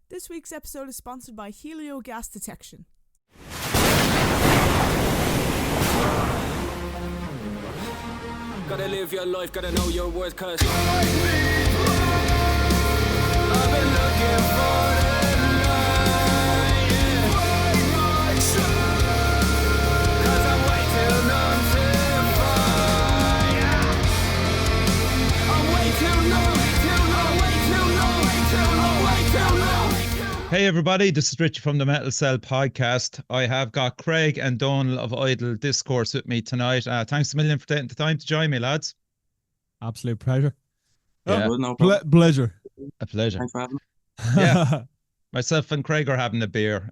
This week's episode is sponsored by Helio Gas Detection. Gotta live your life, gotta know your worth, cause I've been looking for the light, yeah. Cause I'm way too numb to fight, yeah. I'm way too low, way too low. Hey everybody, this is Richie from the Metal Cell podcast. I have got Craig and Donal of Idle Discourse with me tonight. Thanks a million for taking the time to join me, lads. Absolute pleasure. Yeah. No pleasure. A pleasure. Thanks for having me. Yeah. Myself and Craig are having a beer.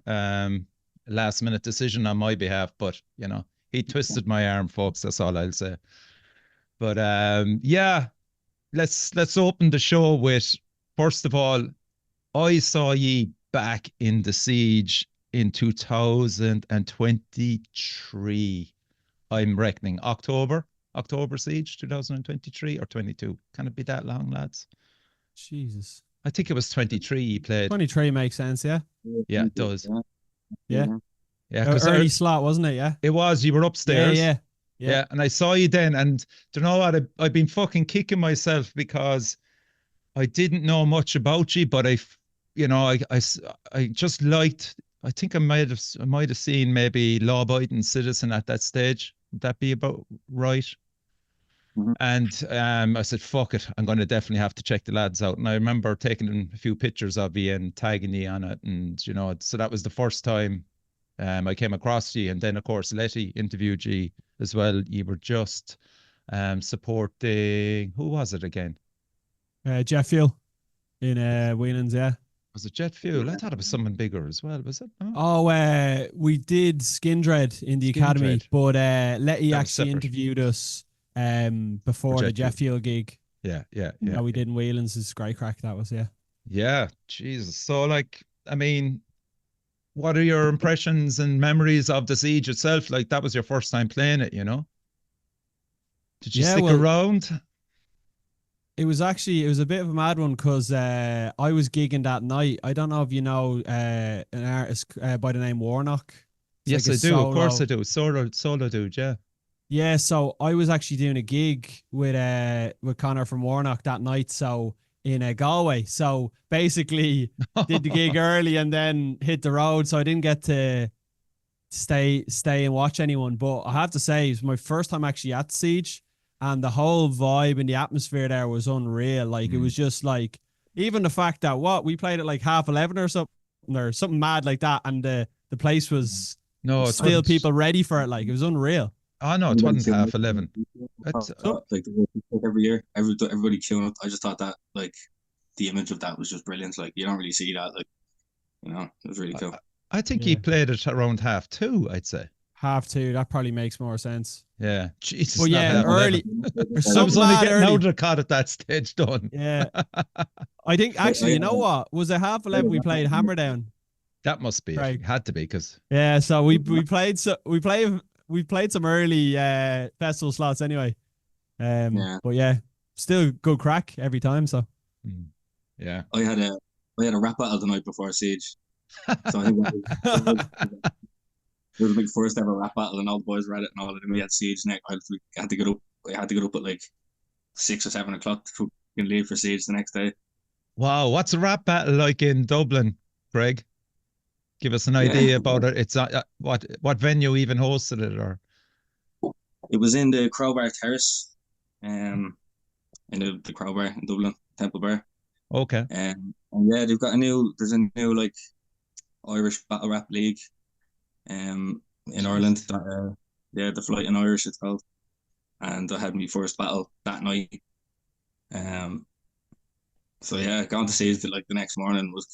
Last minute decision on my behalf, but you know, he twisted my arm, folks. That's all I'll say. But yeah, let's open the show with, first of all, I saw ye back in the Siege in 2023. I'm reckoning October Siege 2023 or 22. Can it be that long, lads? Jesus. I think it was 23 you played. 23 makes sense, yeah? Yeah, it does. Yeah. Yeah, because early slot, wasn't it? Yeah. It was. You were upstairs. Yeah. And I saw you then, and do you know what? I've been fucking kicking myself because I didn't know much about you, but I just liked. I think I might have seen maybe law-abiding citizen at that stage. Would that be about right? Mm-hmm. And I said, fuck it, I'm going to definitely have to check the lads out. And I remember taking a few pictures of you and tagging you on it. And, you know, so that was the first time I came across you. And then, of course, Letty interviewed you as well. You were just supporting, who was it again? Jet Fuel in Whelan's, yeah. Was it Jet Fuel? I thought it was someone bigger as well, was it? No? Oh, we did Skin Dread in the academy, but Letty actually interviewed us before the Jet Fuel gig. Yeah. No, we did in Whelan's. It's great crack, that was, yeah. Yeah, Jesus. So, like, I mean, what are your impressions and memories of the Siege itself? Like, that was your first time playing it, you know? Did you stick around? It was a bit of a mad one because I was gigging that night. I don't know if you know an artist by the name Warnock. Yes, like I do. Of course I do. Solo dude, yeah. Yeah, so I was actually doing a gig with Connor from Warnock that night, so in Galway. So basically did the gig early and then hit the road, so I didn't get to stay and watch anyone. But I have to say, it was my first time actually at Siege. And the whole vibe and the atmosphere there was unreal. Like, it was just like, even the fact that we played at like 11:30 or something mad like that. And the place was still people ready for it. Like, it was unreal. Oh, no, it wasn't 11:30. Like every year, everybody queuing up. I just thought that, like, the image of that was just brilliant. Like, you don't really see that. Like, you know, it was really cool. I think he played it around 2:30, I'd say. 2:30, that probably makes more sense. Yeah, Jesus. Well, yeah, early. I was only getting out of the car at that stage, done. Yeah, I think actually, you know what? Was it 11:30 we played Hammerdown? That must be. It had to be because. Yeah, so we played some early festival slots anyway. But yeah, still good crack every time. So. Yeah. I had a rap battle the night before Siege, so I think it was my first ever rap battle, and all the boys were at it, and all of them. We had Siege, and I had to get up. I had to get up at like 6 or 7 o'clock to fucking leave for Siege the next day. Wow, what's a rap battle like in Dublin, Greg? Give us an idea about it. It's what venue even hosted it, or? It was in the Crowbar Terrace, in the Crowbar in Dublin, Temple Bar. Okay. And yeah, there's a new like Irish battle rap league. In Ireland, the Flight in Irish it's called, and I had my first battle that night. So yeah, going to Siege like the next morning was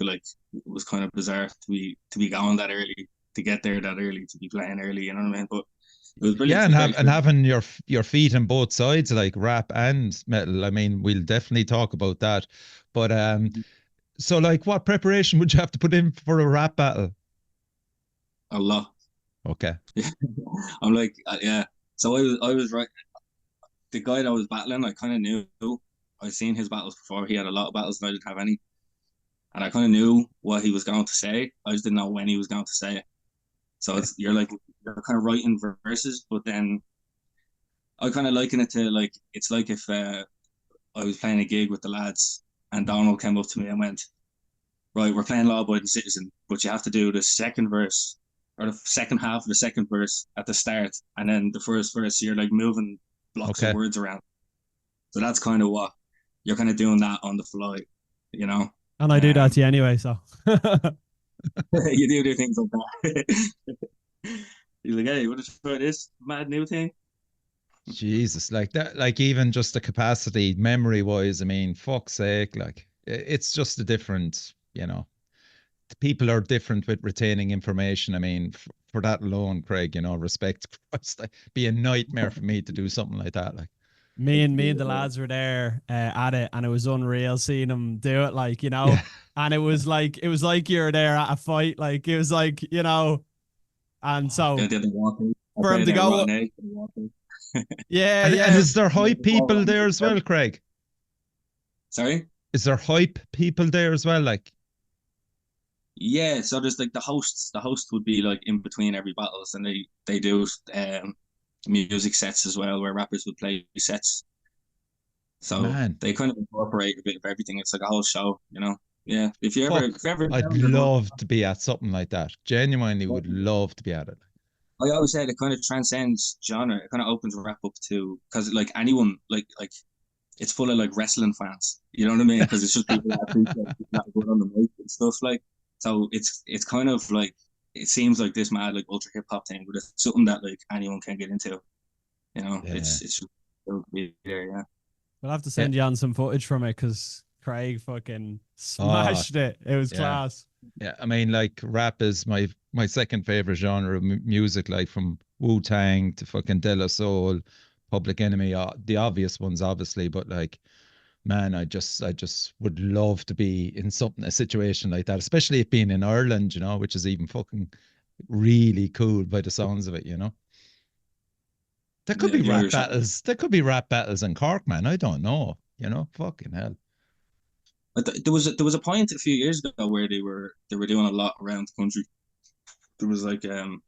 kind of bizarre to be going that early, to get there that early, to be playing early. You know what I mean? But it was brilliant. Yeah, and having your feet on both sides, like rap and metal. I mean, we'll definitely talk about that. But so like, what preparation would you have to put in for a rap battle? A lot. Okay. I'm like, yeah. So I was right. The guy that was battling, I kind of knew. I'd seen his battles before. He had a lot of battles and I didn't have any. and I kind of knew what he was going to say. I just didn't know when he was going to say it. So you're kind of writing verses, but then I kind of liken it to like, it's like if I was playing a gig with the lads and Donald came up to me and went, right, we're playing Law Abiding Citizen, but you have to do the second verse or the second half of the second verse at the start, and then the first verse you're like moving blocks of words around. So that's kind of what you're kind of doing that on the fly, you know. And I do that to you anyway, so. You do things like that. You're like, hey, you want to try this mad new thing? Jesus, like that, like even just the capacity, memory wise, I mean, fuck's sake, like it's just a different, you know, people are different with retaining information. I mean, for that alone, Craig, you know, respect. It'd be a nightmare for me to do something like that. Like me and the lads were there at it, and it was unreal seeing them do it, like, you know. Yeah. And it was like you were there at a fight, like it was like, you know. And so for him to go, yeah, and, yeah. and is there hype people there as well, Craig? Sorry? Is there hype people there as well? Like, yeah, so there's like the hosts. The host would be like in between every battles, and they do music sets as well, where rappers would play sets. So they kind of incorporate a bit of everything. It's like a whole show, you know. Yeah, if you ever, I'd love to be at something like that. Genuinely would love to be at it. I always said it kind of transcends genre. It kind of opens rap up to, because like anyone, like it's full of like wrestling fans. You know what I mean? Because it's just people that appreciate that good on the mic and stuff like. So it's kind of like, it seems like this mad like ultra hip hop thing, but it's something that like anyone can get into. You know, it's just it'll be there. Yeah, we'll have to send you on some footage from it, because Craig fucking smashed it. It was class. Yeah, I mean, like rap is my second favorite genre of music, like from Wu-Tang to fucking De La Soul, Public Enemy, the obvious ones, obviously, but like, man, I just would love to be in a situation like that, especially it being in Ireland, you know, which is even fucking really cool by the sounds of it, you know. There could be rap battles. There could be rap battles in Cork, man. I don't know, you know, fucking hell. There was a point a few years ago where they were doing a lot around the country. There was like when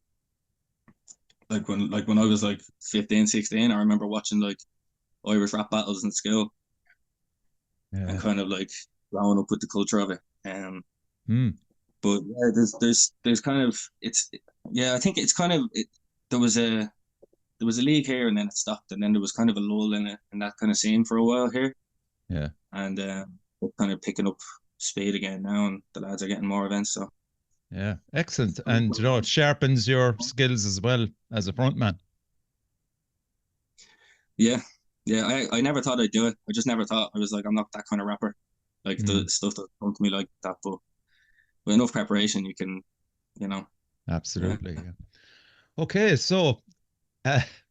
I was like 15, 16, I remember watching like Irish rap battles in school. Yeah. And kind of like growing up with the culture of it. But yeah, there's kind of I think it's kind of there was a league here, and then it stopped, and then there was kind of a lull in that kind of scene for a while here. Yeah. And we're kind of picking up speed again now, and the lads are getting more events. So yeah, excellent. And you know, it sharpens your skills as well as a frontman. Yeah. Yeah, I never thought I'd do it. I just never thought. I was like, I'm not that kind of rapper. Like the stuff that come to me like that, but with enough preparation, you can, you know. Absolutely. Yeah. Okay, so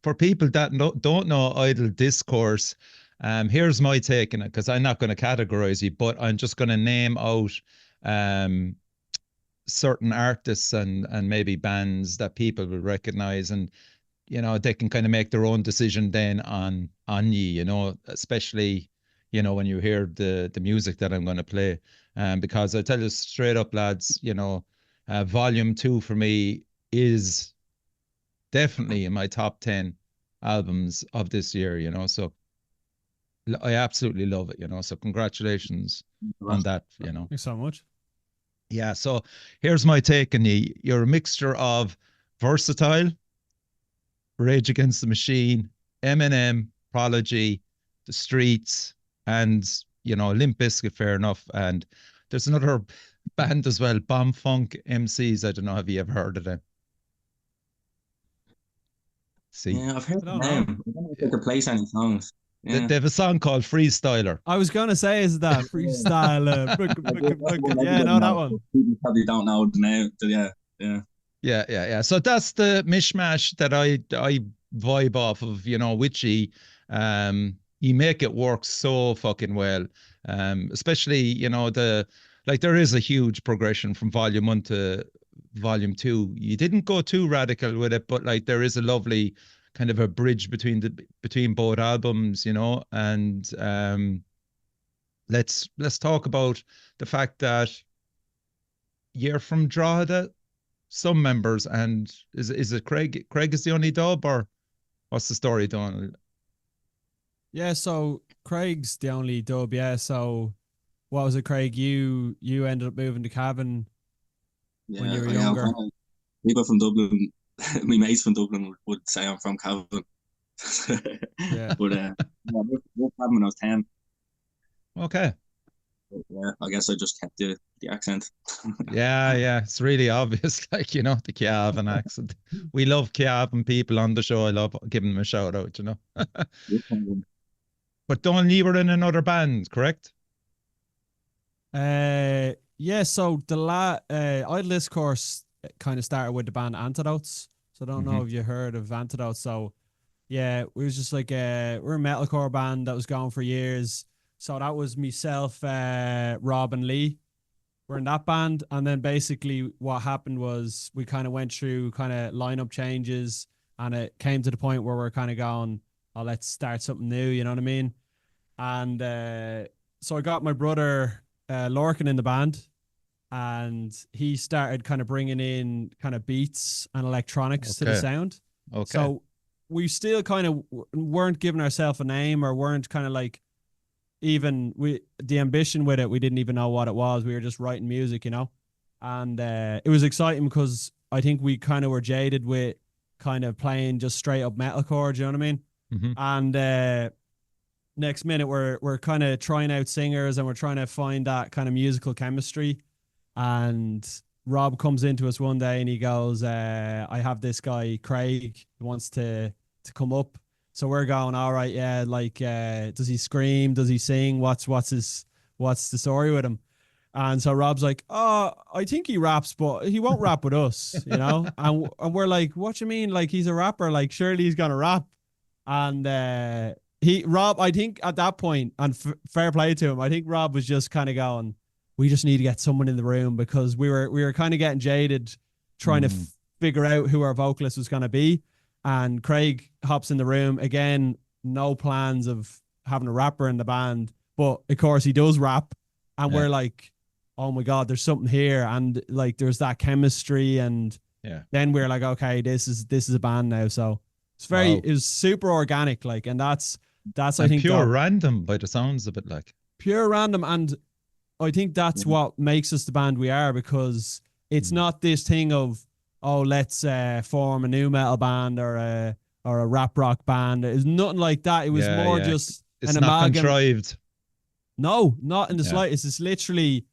for people that don't know Idle Discourse, here's my take on it, because I'm not going to categorize you, but I'm just going to name out certain artists and maybe bands that people will recognize, and you know, they can kind of make their own decision then on you, you know, especially, you know, when you hear the music that I'm going to play. Because I tell you straight up, lads, you know, Volume 2 for me is definitely in my top 10 albums of this year, you know, so I absolutely love it, you know, so congratulations on that, you know. Thanks so much. Yeah, so here's my take on you. You're a mixture of versatile, Rage Against the Machine, Eminem, Prodigy, The Streets, and, you know, Limp Bizkit, fair enough. And there's another band as well, Bomb Funk MCs. I don't know, have you ever heard of them? See? Yeah, I've heard the name. I don't know if they could play any songs. Yeah. They have a song called Freestyler. I was going to say, is that Freestyler? Yeah, no, that one. People probably don't know the name. Yeah. So that's the mishmash that I vibe off of, you know, Witchy. You make it work so fucking well. Especially, you know, there is a huge progression from Volume 1 to Volume 2. You didn't go too radical with it, but like there is a lovely kind of a bridge between both albums, you know. And let's talk about the fact that you're from Drogheda, some members, and is it Craig? Craig is the only dub, or what's the story, Donal? Yeah, so Craig's the only dub, yeah. So what was it, Craig? You ended up moving to Cavan when you were I am younger. kind of people from Dublin. My mates from Dublin would say I'm from Cavan. Yeah. But yeah, moved Cavan when I was 10. Okay. But, yeah, I guess I just kept the accent. Yeah, it's really obvious, like, the Cavan accent. We love Cavan people on the show. I love giving them a shout out. But Donal, you were in another band, correct? Yeah, so the Idle Discourse kind of started with the band Antidotes. So I don't know if you heard of Antidotes. So yeah, we was just like we're a metalcore band that was going for years. So that was myself, Rob and Lee. We're in that band, and then basically what happened was we kind of went through kind of lineup changes, and it came to the point where we're kind of going, oh, let's start something new, you know what I mean? And so I got my brother Lorcan in the band, and he started kind of bringing in kind of beats and electronics to the sound. Okay. So we still kind of weren't giving ourselves a name, or weren't kind of like, even the ambition with it, we didn't even know what it was. We were just writing music, and it was exciting because I think we kind of were jaded with kind of playing just straight up metalcore, do you know what I mean? And next minute we're kind of trying out singers, and we're trying to find that kind of musical chemistry. And Rob comes into us one day and he goes, I have this guy Craig who wants to come up. So we're going, all right, yeah, like, does he scream? Does he sing? What's the story with him? And so Rob's like, oh, I think he raps, but he won't rap with us, And we're like, what you mean? Like, he's a rapper. Like, surely he's gonna rap. And Rob, I think at that point, and fair play to him, I think Rob was just kind of going, we just need to get someone in the room, because we were kind of getting jaded, trying to figure out who our vocalist was gonna be. And Craig hops in the room again, no plans of having a rapper in the band, but of course he does rap, and we're like, oh my God, there's something here. And like, there's that chemistry. And then we're like, okay, this is a band now. So it's it was super organic. Like, and that's, I think, pure random by the sounds of it, like pure random. And I think that's what makes us the band we are, because it's not this thing of, oh, let's form a new metal band or a rap rock band. It was nothing like that. It was more just it's an not amalgam. Contrived. No, not in the slightest. It's literally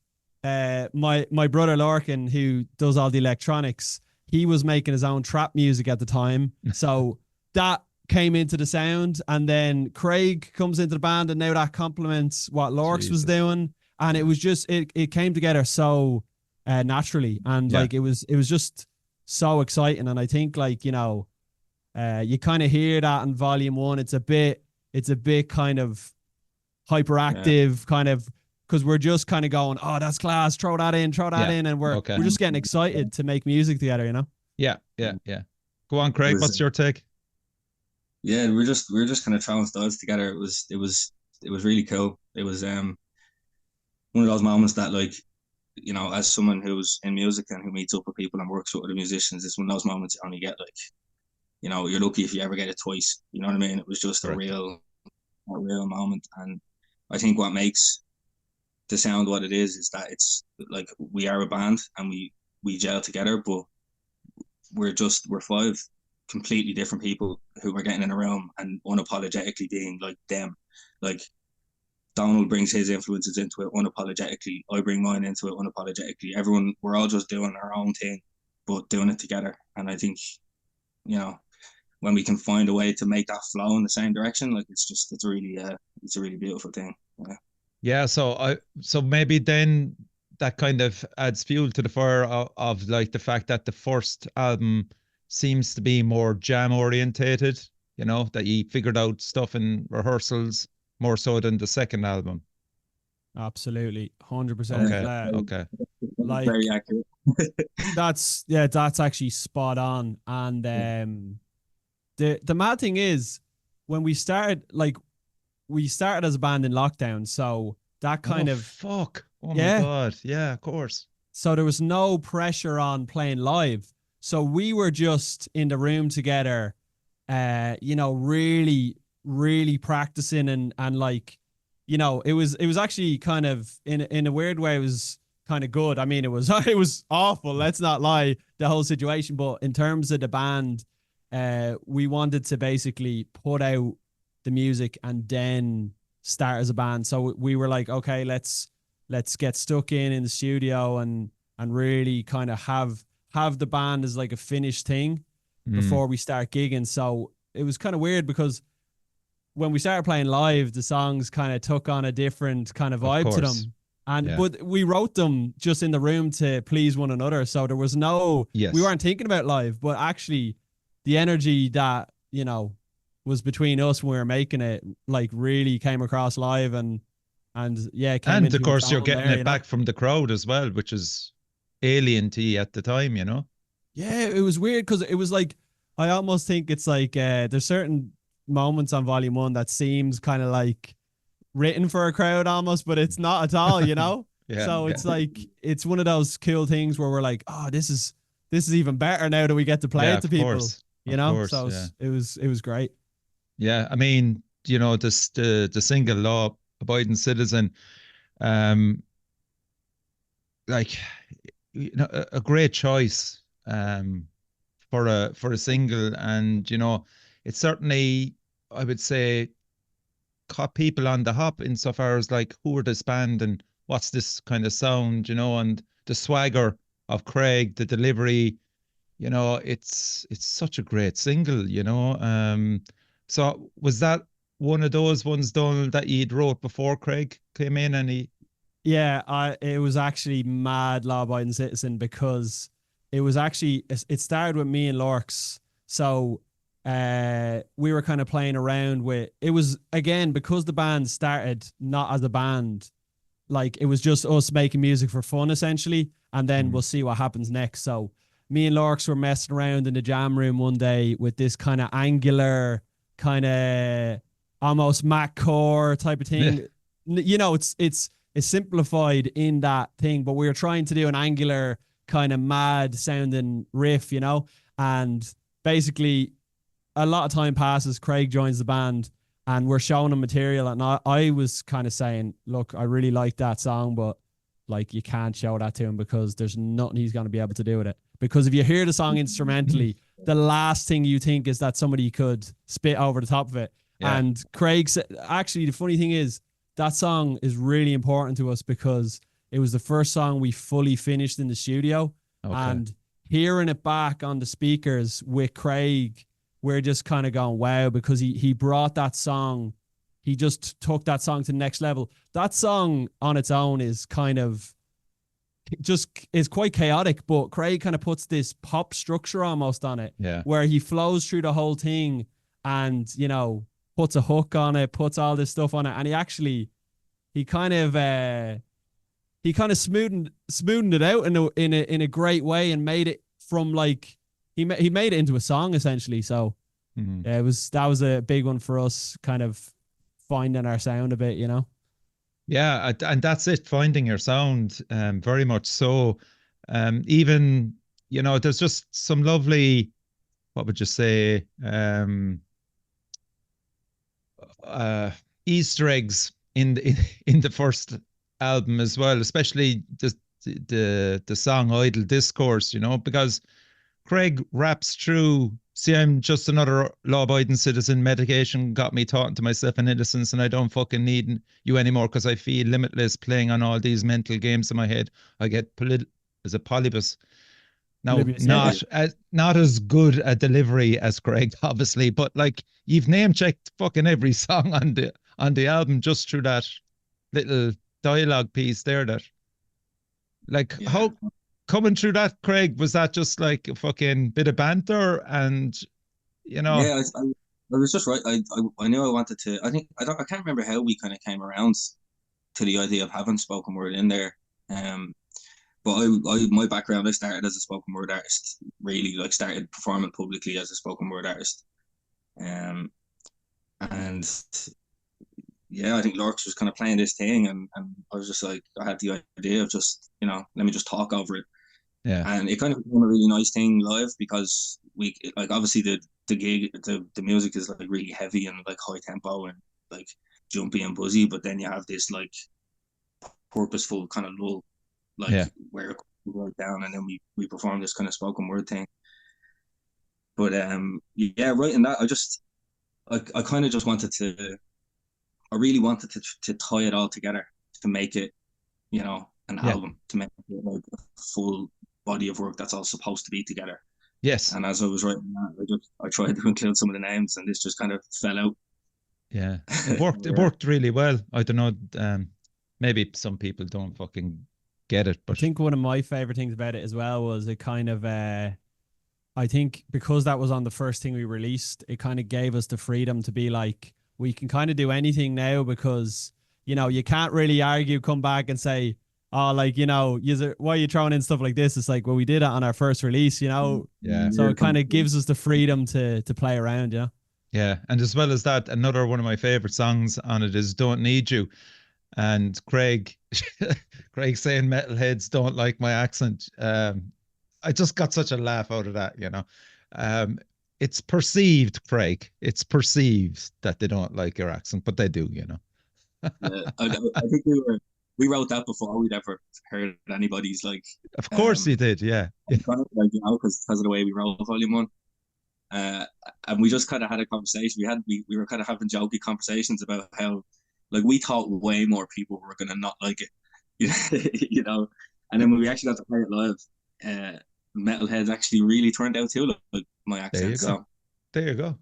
my brother Lorcan, who does all the electronics. He was making his own trap music at the time, so that came into the sound. And then Craig comes into the band, and now that complements what Lorx was doing. And it was just it came together so naturally, and like it was just so exciting. And I think, like, you kind of hear that in volume 1. It's a bit kind of hyperactive, kind of, because we're just kind of going, oh, that's class, throw that in, and we're just getting excited to make music together, Yeah. Go on, Craig, what's your take? Yeah, we're just kind of throwing styles together. It was really cool. It was one of those moments that, like, as someone who's in music and who meets up with people and works with other musicians, it's one of those moments you only get, like, you're lucky if you ever get it twice. You know what I mean? It was just a real moment. And I think what makes the sound what it is that it's like, we are a band and we gel together, but we're 5 completely different people who are getting in a room and unapologetically being like them. Like, Donald brings his influences into it unapologetically. I bring mine into it unapologetically. We're all just doing our own thing, but doing it together. And I think, when we can find a way to make that flow in the same direction, like, it's a really beautiful thing. Yeah. So maybe then that kind of adds fuel to the fire of like the fact that the first album seems to be more jam orientated, that you figured out stuff in rehearsals more so than the second album. Absolutely, 100%. Okay. Like, very accurate. that's actually spot on. And the mad thing is, when we started as a band in lockdown, so that kind of fuck. Oh my God. Yeah, of course. so there was no pressure on playing live. So we were just in the room together, really, really practicing and like, it was actually kind of in a weird way, it was kind of good. I mean, it was it was awful. Let's not lie, the whole situation. But in terms of the band, we wanted to basically put out the music and then start as a band. So we were like, okay, let's get stuck in the studio and really kind of have the band as like a finished thing before we start gigging. So it was kind of weird because when we started playing live, the songs kind of took on a different kind of vibe to them. And but we wrote them just in the room to please one another. So there was we weren't thinking about live, but actually the energy that, was between us when we were making it, like really came across live and yeah, came and of course you're getting there, it back from the crowd as well, which is alien to you at the time, Yeah, it was weird because it was like, I almost think it's like there's certain moments on Volume 1 that seems kind of like written for a crowd almost, but it's not at all, So it's like, it's one of those cool things where we're like, oh, this is even better now that we get to play it to people, so it was great. Yeah, I mean, this the single Law Abiding Citizen, like, a great choice for a single, and it certainly, I would say, caught people on the hop insofar as like, who are this band and what's this kind of sound, and the swagger of Craig, the delivery, it's such a great single, so was that one of those ones, Donald, that you'd wrote before Craig came in and he... Yeah, it was actually mad Law Abiding Citizen because it was actually, it started with me and Lorks. So we were kind of playing around with, it was, again, because the band started not as a band, like it was just us making music for fun essentially, and then we'll see what happens next. So me and Lorks were messing around in the jam room one day with this kind of angular, kind of almost Mac core type of thing. It's simplified in that thing, but we were trying to do an angular kind of mad sounding riff, and basically a lot of time passes, Craig joins the band and we're showing him material, and I was kind of saying, look, I really like that song, but like, you can't show that to him because there's nothing he's going to be able to do with it. Because if you hear the song instrumentally, the last thing you think is that somebody could spit over the top of it. Yeah. And Craig said, actually, the funny thing is, that song is really important to us because it was the first song we fully finished in the studio. Okay. And hearing it back on the speakers with Craig, we're just kind of going, wow, because he brought that song. He just took that song to the next level. That song on its own is kind of is quite chaotic, but Craig kind of puts this pop structure almost on it, where he flows through the whole thing and, puts a hook on it, puts all this stuff on it. And he kind of smoothened it out in a great way and made it from like, he made it into a song essentially. So yeah, that was a big one for us, kind of finding our sound a bit, Yeah, and that's it, finding your sound, very much so. Even, there's just some lovely, what would you say, Easter eggs in the first album as well, especially the song Idle Discourse, because Craig raps through, see, I'm just another law-abiding citizen, medication got me talking to myself in innocence, and I don't fucking need you anymore because I feel limitless playing on all these mental games in my head. I get as a polybus. Now, not as good a delivery as Craig, obviously, but like, you've name-checked fucking every song on the album just through that little dialogue piece there. That, like, how... Coming through that, Craig, was that just like a fucking bit of banter? And yeah, I was just right. I knew I wanted to. I can't remember how we kind of came around to the idea of having spoken word in there. But my background, I started as a spoken word artist. Really, like, started performing publicly as a spoken word artist. And yeah, I think Lorx was kind of playing this thing, and I was just like, I had the idea of just, let me just talk over it. Yeah. And it kind of became a really nice thing live, because we, like, obviously the gig, the music is like really heavy and like high tempo and like jumpy and buzzy, but then you have this like purposeful kind of lull, like Yeah. where it goes right down, and then we perform this kind of spoken word thing. But yeah, right in that, I kind of just wanted to, I really wanted to tie it all together, to make it, an Yeah. album, to make it like a full body of work that's all supposed to be together. Yes. And as I was writing that, I tried to include some of the names, and this just kind of fell out. Yeah. It worked. It Yeah. worked really well. I don't know. Maybe some people don't fucking get it, I but think one of my favorite things about it as well was it kind of, I think because that was on the first thing we released, it kind of gave us the freedom to be like, we can kind of do anything now, because, you can't really argue, come back and say, oh, like, why are you throwing in stuff like this? It's like, well, we did it on our first release, Yeah. So it kind of gives us the freedom to play around, Yeah. And as well as that, another one of my favorite songs on it is "Don't Need You," and Craig saying metalheads don't like my accent. I just got such a laugh out of that. It's perceived, Craig. It's perceived that they don't like your accent, but they do. Yeah, I think we wrote that before we'd ever heard anybody's like. Of course he did. Yeah. Kind of like, because of the way we wrote Volume 1. And we just kind of had a conversation. We were kind of having jokey conversations about how, like, we thought way more people were gonna not like it, And then when we actually got to play it live, metalheads actually really turned out to like my accent. There you go. So There you go.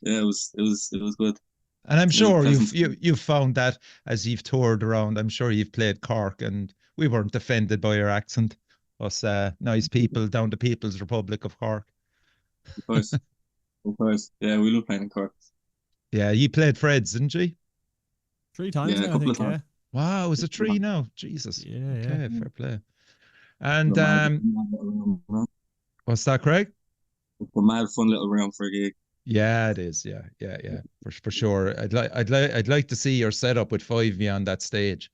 yeah, it was good. And I'm sure you've found that as you've toured around. I'm sure you've played Cork, and we weren't offended by your accent. Us nice people down the People's Republic of Cork. Of course. Yeah, we love playing in Cork. Yeah, you played Fred's, didn't you? 3 times Yeah, a now, I couple of think, times. Wow, is it 3 now? Jesus. Yeah, Okay, yeah. fair play. And We're what's that, Craig? mad fun little room for a gig. Yeah, it is. Yeah. For sure. I'd like to see your setup with 5 of you on that stage.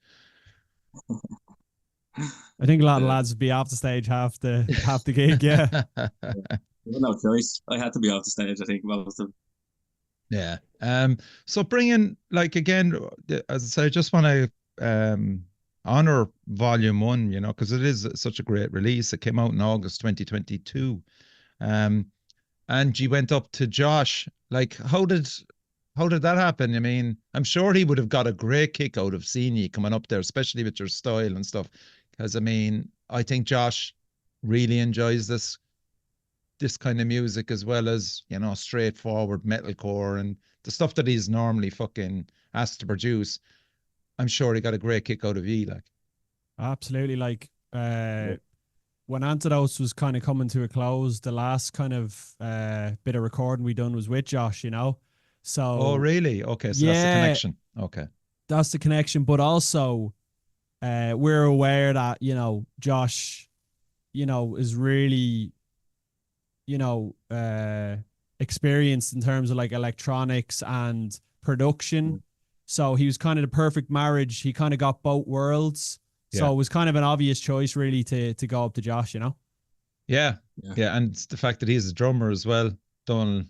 I think a lot of lads would be off the stage half the gig, yeah. No choice. I had to be off the stage, I think, most of. Yeah. So bringing, like, again, as I say, I just want to honor Volume 1, because it is such a great release. It came out in August 2022. And you went up to Josh. Like, how did that happen? I mean, I'm sure he would have got a great kick out of seeing you coming up there, especially with your style and stuff. Because, I mean, I think Josh really enjoys this kind of music, as well as, straightforward metalcore and the stuff that he's normally fucking asked to produce. I'm sure he got a great kick out of you, like. Absolutely. Like, when Antidotes was kind of coming to a close, the last kind of bit of recording we done was with Josh, So. Oh, really? Okay, so that's the connection. Okay. That's the connection, but also we're aware that, Josh, is really, experienced in terms of like electronics and production. So he was kind of the perfect marriage. He kind of got both worlds. So it was kind of an obvious choice, really, to go up to Josh, Yeah. And the fact that he's a drummer as well, Donal,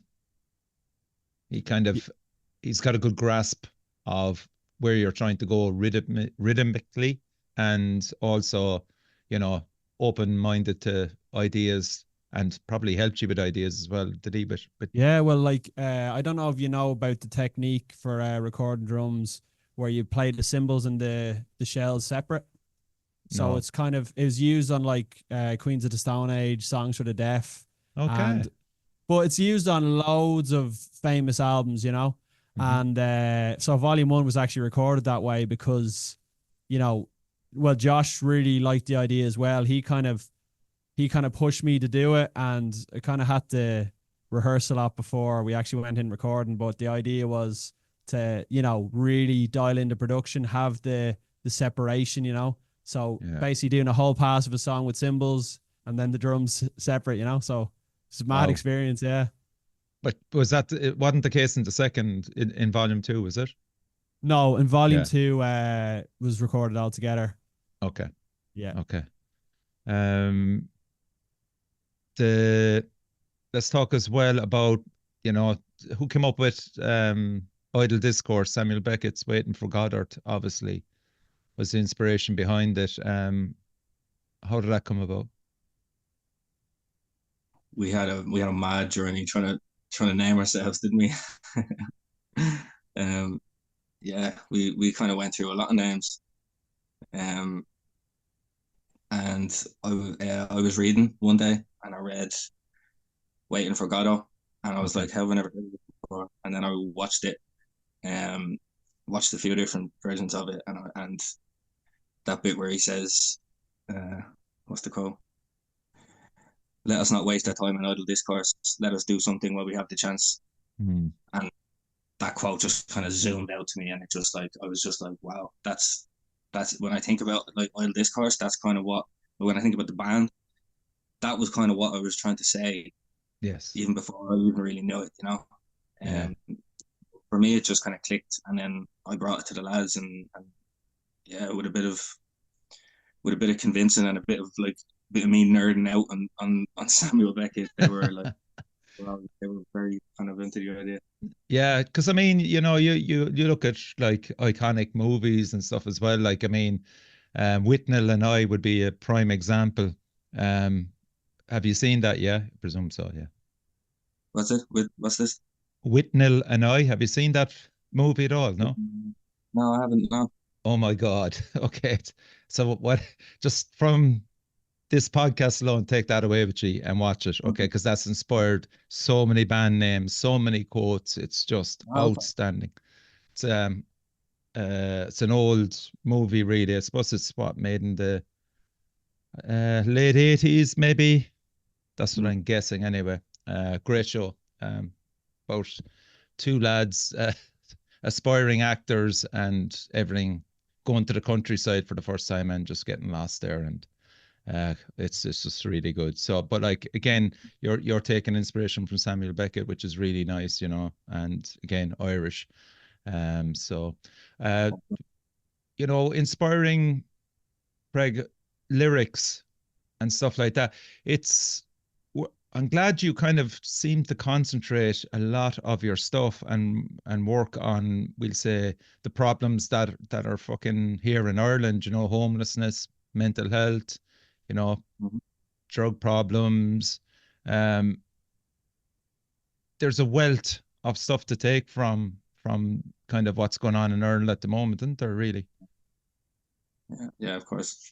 he's got a good grasp of where you're trying to go rhythmically, and also, open-minded to ideas, and probably helped you with ideas as well, did he? But yeah, well, like, I don't know if you know about the technique for recording drums, where you play the cymbals and the shells separate. So No. it's kind of, it was used on like Queens of the Stone Age, Songs for the Deaf. Okay. But it's used on loads of famous albums, Mhm. And so Volume 1 was actually recorded that way because, well, Josh really liked the idea as well. He kind of pushed me to do it, and I kind of had to rehearse a lot before we actually went in recording. But the idea was to, really dial into production, have the separation, So basically doing a whole pass of a song with cymbals and then the drums separate, So it's a mad experience, yeah. But it wasn't the case in the second, in Volume 2, was it? No, and volume Yeah. 2 was recorded all together. Okay. Yeah. Okay. Um, the let's talk as well about, you know, who came up with Idle Discourse. Samuel Beckett's Waiting for Goddard, obviously, was the inspiration behind it. How did that come about? We had a mad journey trying to name ourselves, didn't we? um, yeah, we kind of went through a lot of names. Um, and I was reading one day and I read Waiting for Godot, and I was Okay. like, how have I never heard of it before? And then I watched it, um, watched a few different versions of it, and that bit where he says, uh, what's the quote? Let us not waste our time in idle discourse. Let us do something while we have the chance. Hmm. And that quote just kind of zoomed out to me, and it just like I was just like, wow, that's when I think about like idle discourse. That's kind of what when I think about the band, that was kind of what I was trying to say Yes. even before I even really knew it. Yeah. Um, for me, it just kind of clicked, and then I brought it to the lads, and yeah, with a bit of convincing and a bit of like bit of me nerding out on Samuel Beckett, they were like, well, they were very kind of into the idea. Yeah, because I mean, you know, you look at like iconic movies and stuff as well. Like, I mean, Whitnell and I would be a prime example. Um, have you seen that? Yeah, I presume so. Yeah, What's it? What's this? Whitnell and I. Have you seen that movie at all? No. No, I haven't. No. Oh my God. Okay. So what? Just from this podcast alone, take that away with you and watch it. Okay, because that's inspired so many band names, so many quotes. It's just Oh, okay. outstanding. It's an old movie, really. I suppose it's what made in the late 80s, maybe. That's what I'm guessing, anyway. Great show. About two lads, aspiring actors, and everything, going to the countryside for the first time and just getting lost there, and it's just really good. So, but like again, you're taking inspiration from Samuel Beckett, which is really nice, you know, and again Irish. So, uh, you know, inspiring, Craig, lyrics and stuff like that. It's I'm glad you kind of seem to concentrate a lot of your stuff and work on, we'll say, the problems that are fucking here in Ireland, you know, homelessness, mental health, you know, Mhm. drug problems. Um, there's a wealth of stuff to take from kind of what's going on in Ireland at the moment, isn't there, really? Yeah, yeah, of course.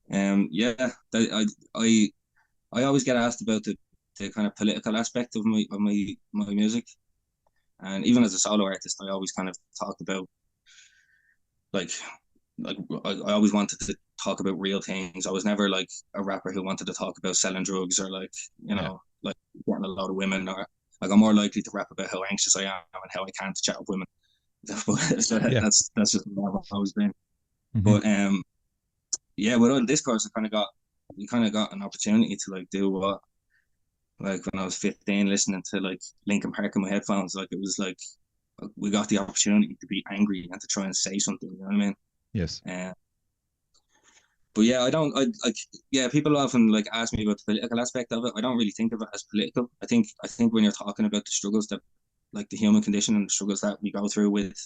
Yeah, I always get asked about the kind of political aspect of my music, and even as a solo artist, I always kind of talked about like I always wanted to talk about real things. I was never like a rapper who wanted to talk about selling drugs or like Yeah. like getting a lot of women, or like I'm more likely to rap about how anxious I am and how I can't chat with women. So Yeah. that's just what I've always been. Hmm. But yeah, with all discourse, we kind of got an opportunity to like do what like when I was 15, listening to like Linkin Park in my headphones. Like it was like we got the opportunity to be angry and to try and say something. You know what I mean? Yes. Uh, but yeah, I like yeah. People often like ask me about the political aspect of it. I don't really think of it as political. I think when you're talking about the struggles that like the human condition and the struggles that we go through with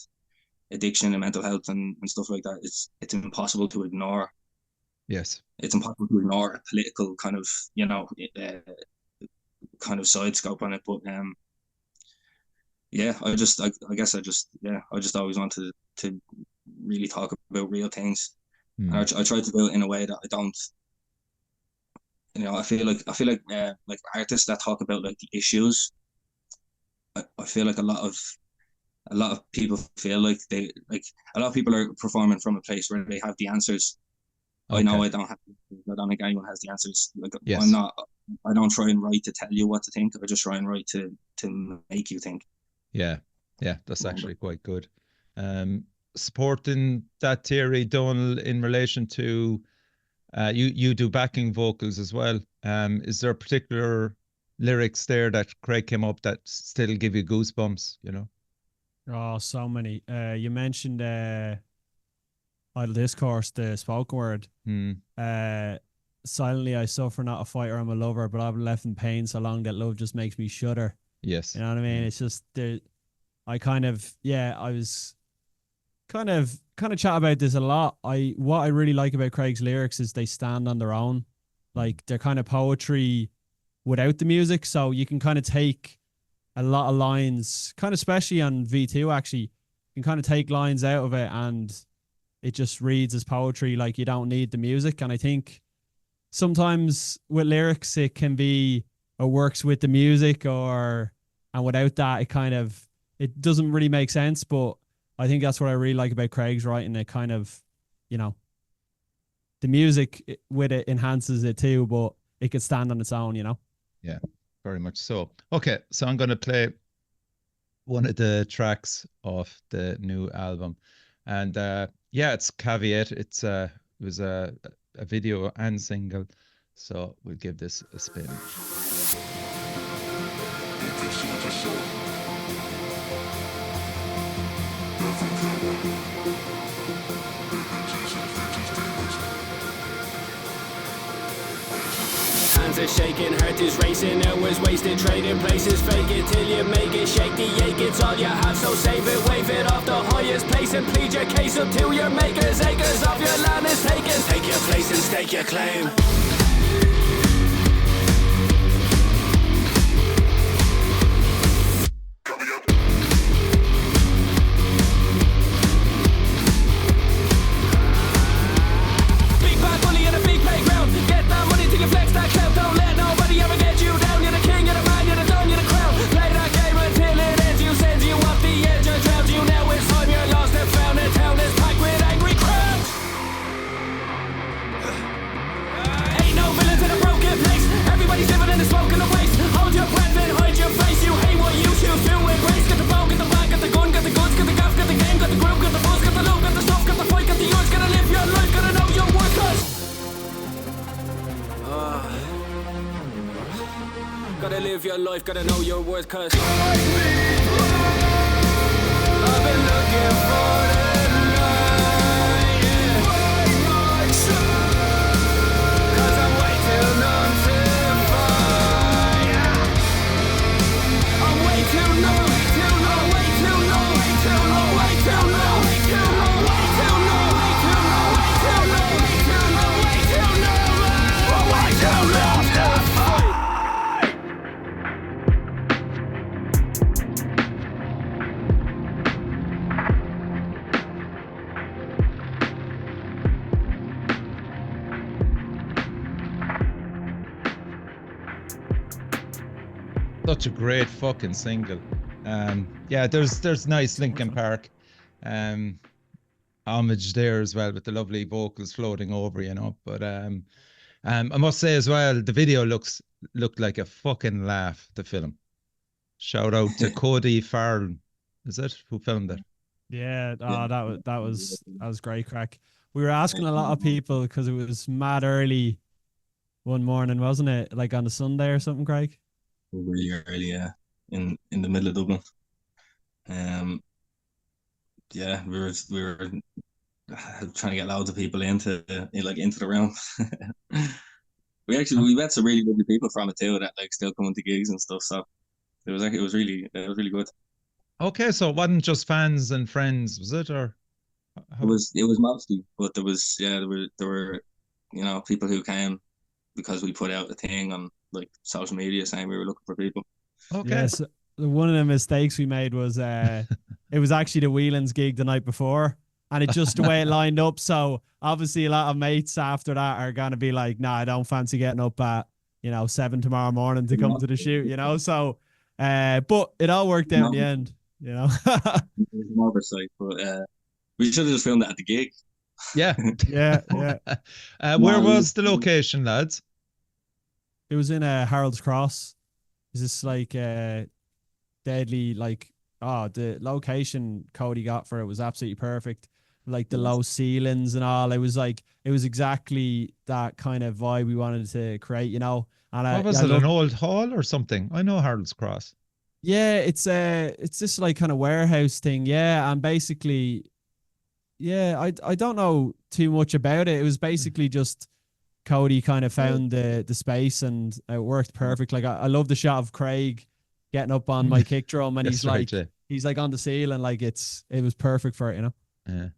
addiction and mental health and stuff like that, it's impossible to ignore. Yes. It's impossible to ignore a political kind of kind of side scope on it. But yeah, I guess I just always wanted to really talk about real things, and Mm. I try to do it in a way that I don't. I feel like artists that talk about like the issues. I feel like a lot of people feel like they like a lot of people are performing from a place where they have the answers. I know Okay. I don't have. I don't think anyone has the answers. Like I'm Yes. not. I don't try and write to tell you what to think. I just try and write to make you think. Yeah. Yeah. That's actually quite good. Supporting that theory, Donal, in relation to you do backing vocals as well. Is there particular lyrics there that Craig came up that still give you goosebumps, you know? Oh, so many. You mentioned Idle Discourse, the spoken word. Silently I suffer, not a fighter, I'm a lover, but I've been left in pain so long that love just makes me shudder. Yes. You know what I mean? It's just I kind of, I was kind of chat about this a lot. What I really like about Craig's lyrics is they stand on their own. Like they're kind of poetry without the music. So you can kind of take a lot of lines, kind of especially on V2 actually, you can kind of take lines out of it and it just reads as poetry. Like you don't need the music. And I think sometimes with lyrics it can be it works with the music and without that it doesn't really make sense. But I think that's what I really like about Craig's writing. It kind of, the music with it enhances it too, but it could stand on its own, Yeah, very much so. Okay, so I'm going to play one of the tracks off the new album. And it's Caveat. It was a video and single. So we'll give this a spin. Hands are shaking, heart is racing, hours wasted, trading places, fake it till you make it, shake the ache, it's all you have, so save it, wave it off the highest place and plead your case until your makers, acres of your land is taken. Take your place and stake your claim. Gotta live your life, gotta know your worth, cause I've been looking for the night, yeah. Cause I'm way too numb to fight, yeah. I'm way too numb, way too numb, way too numb, way too numb, way too numb, way too numb, way too numb, way too numb, way too numb, way too numb, way too numb, way too numb to fight. Such a great fucking single. There's nice Linkin Park homage there as well with the lovely vocals floating over, but I must say as well, the video looked like a fucking laugh, the film. Shout out to Cody Farrell, is it, who filmed it? Yeah, that was great crack. We were asking a lot of people because it was mad early one morning, wasn't it? Like on a Sunday or something, Craig? Really early, yeah, in the middle of Dublin. We were trying to get loads of people into the room. we met some really lovely people from it too that like still coming to gigs and stuff. So it was really good. Okay, so it wasn't just fans and friends, was it, or it was mostly, but there were people who came because we put out a thing on like social media saying we were looking for people. Okay. Yes, one of the mistakes we made was it was actually the Whelan's gig the night before, and it just the way it lined up. So obviously a lot of mates after that are gonna be like, "Nah, I don't fancy getting up at 7 tomorrow morning to come to the shoot," So, but it all worked out in the end. It was an oversight, but we should have just filmed it at the gig. Yeah. Yeah. Where was the location, lads? It was in Harold's Cross. Is this like deadly? Like, the location Cody got for it was absolutely perfect. Like the low ceilings and all. It was exactly that kind of vibe we wanted to create, And was it an old hall or something? I know Harold's Cross. Yeah, it's this like kind of warehouse thing. Yeah, and basically, yeah, I don't know too much about it. It was basically just Cody kind of found the space and it worked perfect. Like I love the shot of Craig getting up on my kick drum and That's right, yeah. he's like on the ceiling, like it was perfect for it, you know. Yeah.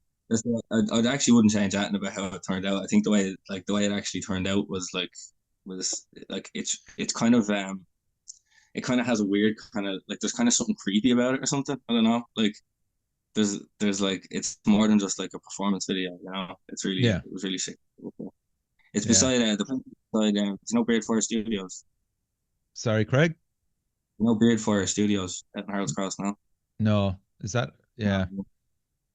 I actually wouldn't change anything about how it turned out. I think the way it actually turned out was like it's kind of it kind of has a weird kind of like there's kind of something creepy about it or something. I don't know. Like there's like it's more than just like a performance video. You know, Yeah. it was really sick. It's Yeah. beside the place beside it's no Beard Fire Studios. Sorry, Craig? No Beard Fire Studios at Harold's Cross now. No. Is that? Yeah. Um,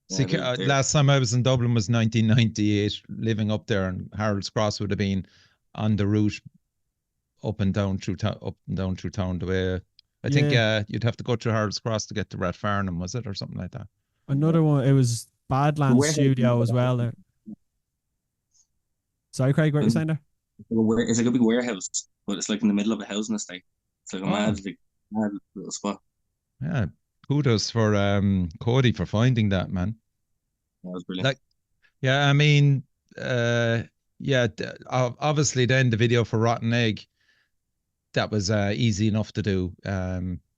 See, yeah, they're last time I was in Dublin was 1998, living up there, and Harold's Cross would have been on the route up and down through town. The way I think Yeah. you'd have to go through Harold's Cross to get to Rathfarnham, was it, or something like that? Another one, it was the Badlands warehouse. Studio as well there. Sorry, Craig, what you saying there? It's like a big warehouse, but it's like in the middle of a housing estate. It's like a Oh, mad little spot. yeah. Kudos for Cody for finding that, man. That was brilliant. Like, yeah, I mean, uh, yeah, obviously then the video for Rotten Egg, that was easy enough to do.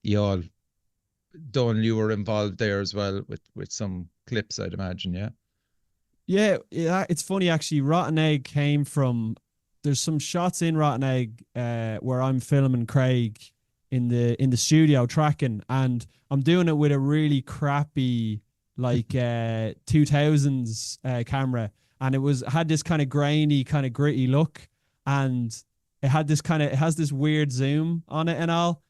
You all, Donal, you were involved there as well with some clips, I'd imagine, yeah. Yeah, it's funny actually. Rotten Egg came from. There's some shots in Rotten Egg where I'm filming Craig in the studio tracking, and I'm doing it with a really crappy like 2000s camera, and had this kind of grainy, kind of gritty look, and it has this weird zoom on it and all.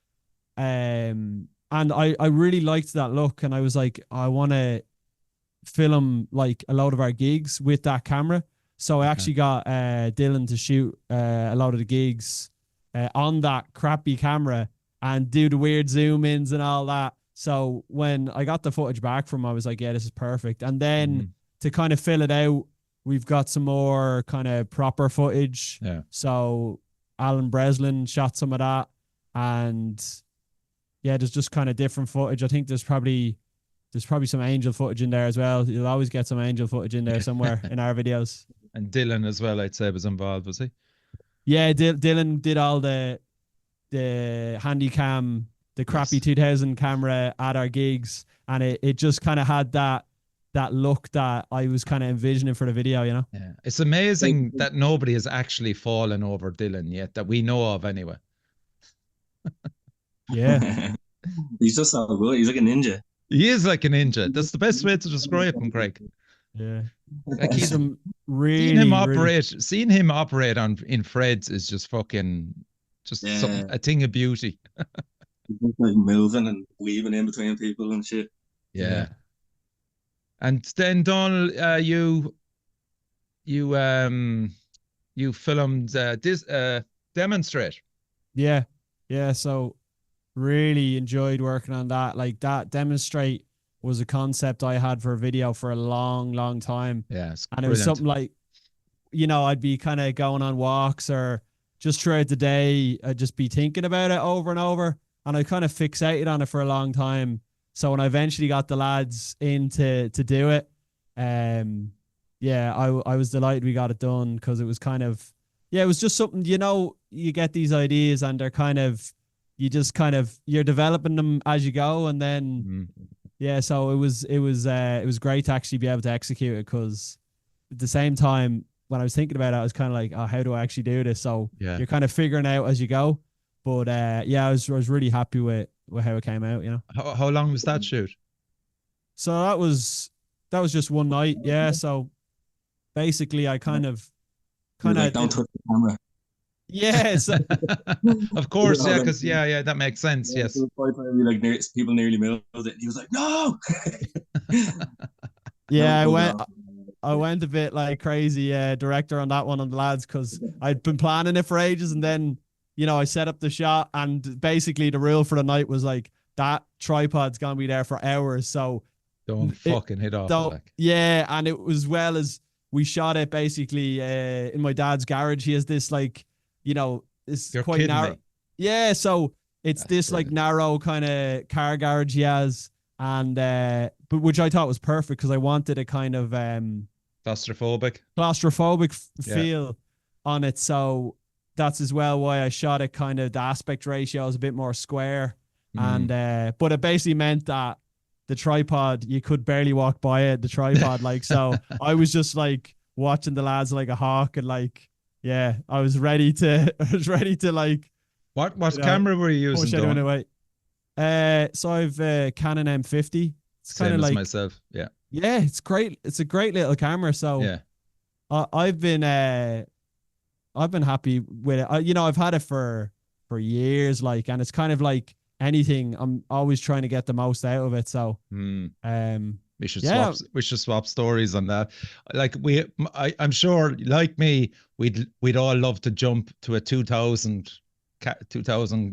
And I really liked that look, and I was like, I want to film like a lot of our gigs with that camera. So I actually got Dylan to shoot a lot of the gigs on that crappy camera and do the weird zoom ins and all that. So when I got the footage back from him, I was like, yeah, this is perfect. And then to kind of fill it out, we've got some more kind of proper footage. Yeah. So Alan Breslin shot some of that. And yeah, there's just kind of different footage. I think there's probably some angel footage in there as well. You'll always get some angel footage in there somewhere in our videos. And Dylan as well, I'd say, was involved, was he? Yeah, Dylan did all the handy cam, the crappy 2000 camera at our gigs, and it just kind of had that look that I was kind of envisioning for the video, you know? Yeah. It's amazing that nobody has actually fallen over Dylan yet, that we know of anyway. Yeah. He's just so good. He's like a ninja. He is like a ninja. That's the best way to describe him, Craig. Yeah. Like he's some really seeing him operate in Fred's is just fucking a thing of beauty. He's just like moving and weaving in between people and shit. Yeah. And then Donal, you filmed this Demonstrate. Yeah. Yeah. So really enjoyed working on that. Like that Demonstrate was a concept I had for a video for a long, long time. Yeah. And it was something like, I'd be kind of going on walks or just throughout the day, I'd just be thinking about it over and over. And I kind of fixated on it for a long time. So when I eventually got the lads in to do it, I was delighted we got it done because it was kind of, it was just something, you get these ideas and they're kind of, you're developing them as you go. And then, so it was great to actually be able to execute it because at the same time, when I was thinking about it, I was kind of like, oh, how do I actually do this? So you're kind of figuring out as you go. But I was really happy with how it came out, How long was that shoot? So that was just one night. Yeah. So basically I kind of don't touch the camera. Yes. Of course, yeah, because that makes sense. Yes. People nearly moved it. And he was like, no. Yeah, I went a bit like crazy director on that one on the lads because I'd been planning it for ages and then I set up the shot and basically the rule for the night was like that tripod's gonna be there for hours, so don't fucking hit off. Yeah, and it was well as we shot it basically in my dad's garage. He has this like this You're quite narrow. me. Yeah, so It's That's this like brilliant. narrow kind of car garage he has, and but which I thought was perfect because I wanted a kind of Claustrophobic. claustrophobic Yeah. feel on it. So that's as well why I shot it kind of the aspect ratio is a bit more square. And but it basically meant that the tripod, you could barely walk by it, the tripod. Like, so I was just like watching the lads like a hawk, and like, yeah, I was ready to like, What you know, camera were you using, push anyone Don? away. So I've Canon M50. It's kind Same of as like, myself. Yeah. yeah, it's great. It's a great little camera. So Yeah. I've been happy with it. You know, I've had it for years, like, and it's kind of like anything. I'm always trying to get the most out of it. So, We should yeah. swap stories on that. Like I'm sure, like me, we'd all love to jump to a 2,000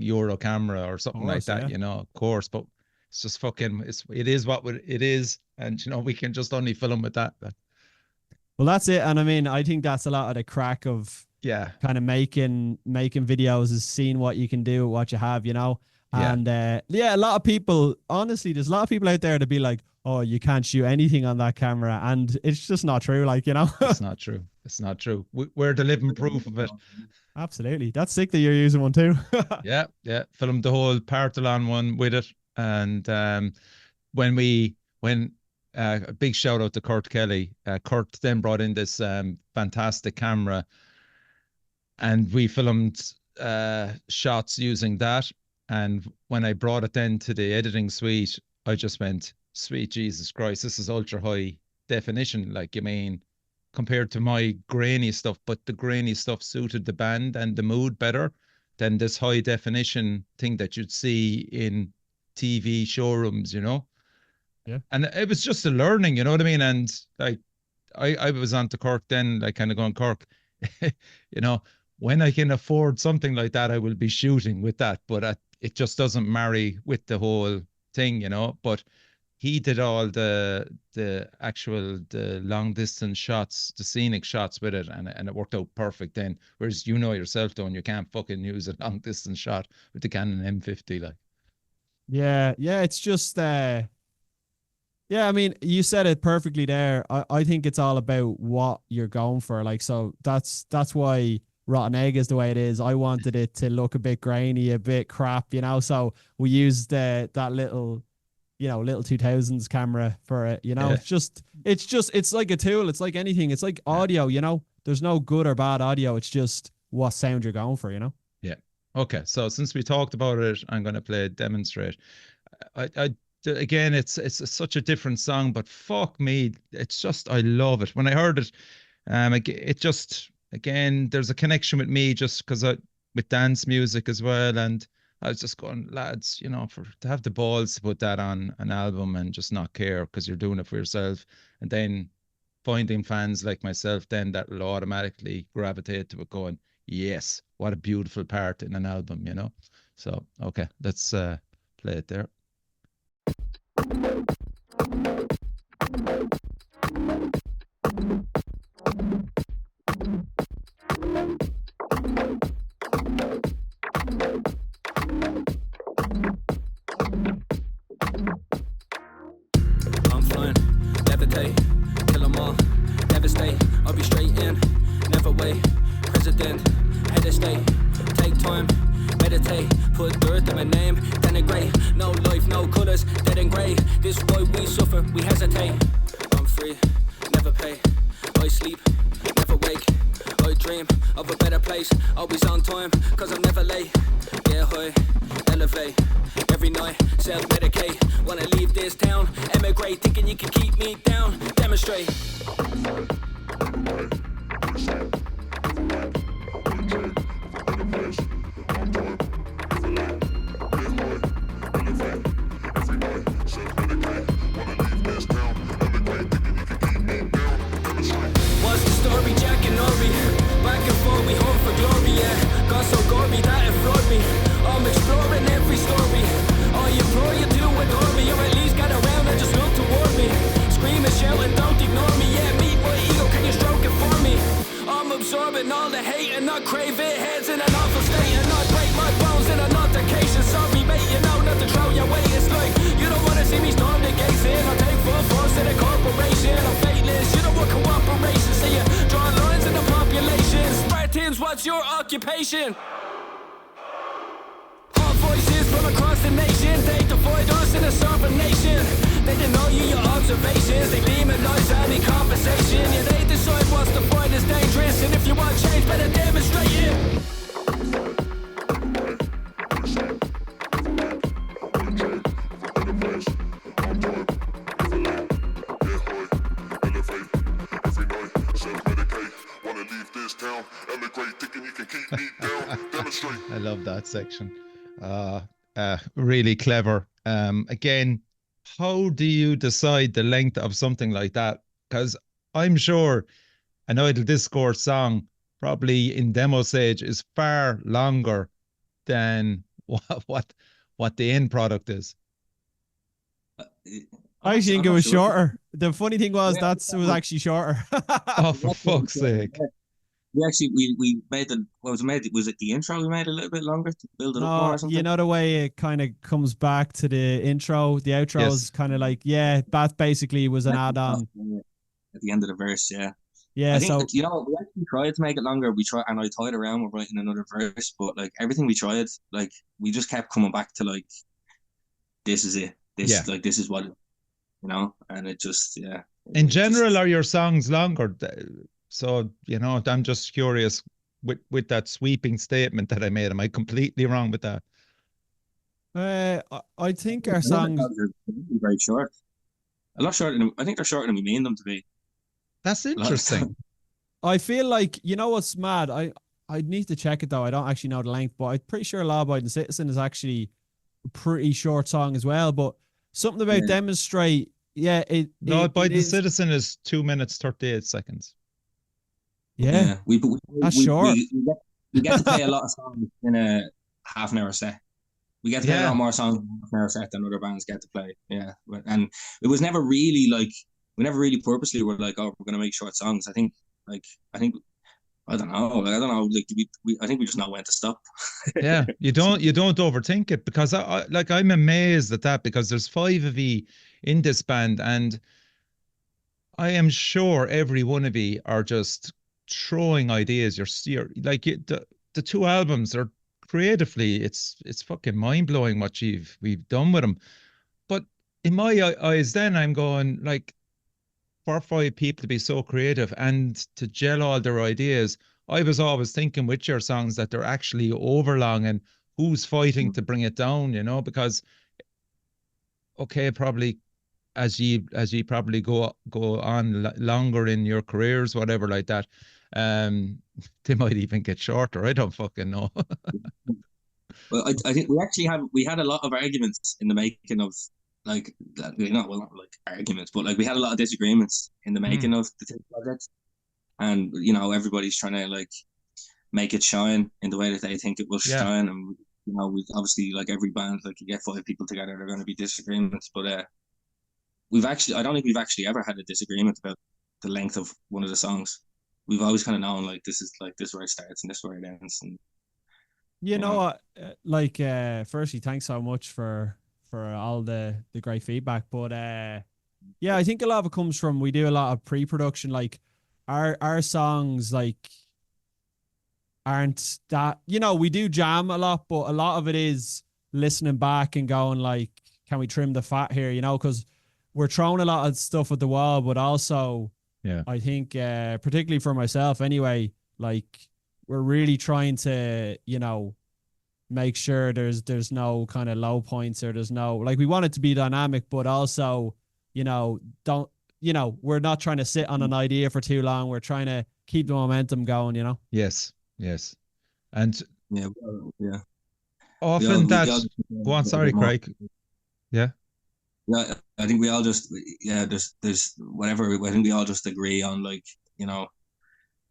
euro camera or something like course, that, yeah. you know, of course, but it's just fucking, it is what it is. And, you know, we can just only film with that. Well, that's it. And I mean, I think that's a lot of the crack of Yeah. kind of making videos, is seeing what you can do, what you have, you know. Yeah. And yeah, a lot of people, honestly, there's a lot of people out there to be like, oh, you can't shoot anything on that camera, and it's just not true, like, you know. It's not true. It's not true. We're the living proof of it. Absolutely. That's sick that you're using one too. Yeah, yeah. Filmed the whole Partalon one with it, and when a big shout out to Kurt Kelly. Kurt then brought in this fantastic camera, and we filmed shots using that. And when I brought it then to the editing suite, I just went, sweet Jesus Christ, this is ultra high definition. Like, you mean, compared to my grainy stuff, but the grainy stuff suited the band and the mood better than this high definition thing that you'd see in TV showrooms, you know? Yeah. And it was just a learning, you know what I mean? And like, I was on to Cork then, like kind of going, Cork, you know, when I can afford something like that, I will be shooting with that. But it just doesn't marry with the whole thing, you know? But he did all the long distance shots, the scenic shots with it, and it worked out perfect then. Whereas, you know yourself, Don, you can't fucking use a long distance shot with the Canon M50, like. Yeah, it's just yeah, I mean, you said it perfectly there. I think it's all about what you're going for. Like, so that's why Rotten Egg is the way it is. I wanted it to look a bit grainy, a bit crap, you know. So we used that little, you know, little 2000s camera for it, you know. Yeah. It's like a tool. It's like anything. It's like audio, you know. There's no good or bad audio. It's just what sound you're going for, you know. Yeah. Okay. So since we talked about it, I'm going to play Demonstrate. Again, it's such a different song, but fuck me, it's just, I love it. When I heard it, it just, again, there's a connection with me just because with dance music as well, and I was just going, lads, you know, to have the balls to put that on an album and just not care because you're doing it for yourself, and then finding fans like myself then that will automatically gravitate to it, going, yes, what a beautiful part in an album, you know. So okay, let's play it there. I'm flying, levitate, kill 'em all, devastate. I'll be straight in, never wait. President, head of state, take time, meditate, put dirt in my name, denigrate. No life, no colours, dead and grey. This why we suffer, we hesitate. I'm free, never pay. I sleep, never wake. I dream of a better place, always on time, cause I'm never late. Get high, elevate, every night, self-medicate. Wanna leave this town, emigrate, thinking you can keep me down. Demonstrate. What's the story, Jack and Nori? Back and forth, we home for glory, yeah. Got so gory that it floored me. I'm exploring every story. I implore you to adore me, or at least get around and just look toward me. Scream and shout and don't ignore me, yeah. Meet my ego, can you stroke it for me? I'm absorbing all the hate and not crave it. Heads in an awful state what's your occupation? All voices from across the nation, they devoid us in a sovereign nation. They deny you your observations, they demonize any conversation. Yeah, they decide what's defined as dangerous, and if you want change, better demonstrate it. I love that section. Really clever. Again, how do you decide the length of something like that? Because I'm sure an Idle Discourse song, probably in demo stage, is far longer than what the end product is. I actually think it was shorter. The funny thing was that was actually shorter. Oh, for fuck's sake. We made was it the intro we made a little bit longer to build it up more or something? You know the way it kind of comes back to the intro, the outro is kind of like, that basically was an add-on. At the end of the verse, yeah. Yeah, I think that, we actually tried to make it longer. And I toyed around with writing another verse, but like everything we tried, like we just kept coming back to like, this is it. This is what, and it just, yeah. In general, are your songs longer? So, I'm just curious with that sweeping statement that I made. Am I completely wrong with that? I think our songs are very short. A lot shorter I think they're shorter than we mean them to be. That's interesting. I feel like, what's mad? I'd need to check it though. I don't actually know the length, but I'm pretty sure Law Abiding Citizen is actually a pretty short song as well. But something about Demonstrate, Law Abiding Citizen is 2 minutes 38 seconds. Yeah. That's short. We get to play a lot of songs in a half an hour set. We get to play a lot more songs in a half an hour set than other bands get to play. Yeah. And it was never really like, we never really purposely were like, oh, we're going to make short songs. I think, I don't know. Like, I think we just know when to stop. Yeah. You don't overthink it, because I'm amazed at that, because there's 5 of you in this band, and I am sure every one of you are just throwing ideas. You're like, the 2 albums are creatively, it's fucking mind blowing what we've done with them. But in my eyes, then I'm going like, for 5 people to be so creative and to gel all their ideas, I was always thinking with your songs that they're actually overlong, and who's fighting to bring it down, because probably as you probably go on longer in your careers, whatever like that, they might even get shorter. I don't fucking know. Well, I think we had a lot of arguments in the making of like that. Not like arguments, but like we had a lot of disagreements in the making of the project, and everybody's trying to like make it shine in the way that they think it will shine, and we obviously, like every band, like you get 5 people together, there are going to be disagreements, but I don't think we've actually ever had a disagreement about the length of one of the songs. We've always kind of known like this is where it starts and this is where it ends. And you know what, like firstly, thanks so much for all the great feedback, but I think a lot of it comes from, we do a lot of pre-production. Like our songs like aren't that, we do jam a lot, but a lot of it is listening back and going like, can we trim the fat here, because we're throwing a lot of stuff at the wall, but also I think particularly for myself anyway, like we're really trying to make sure there's no kind of low points, or there's no, like, we want it to be dynamic, but also we're not trying to sit on an idea for too long. We're trying to keep the momentum going, Yes, and often go on, sorry, Craig. Yeah, I think we all just there's whatever. I think we all just agree on like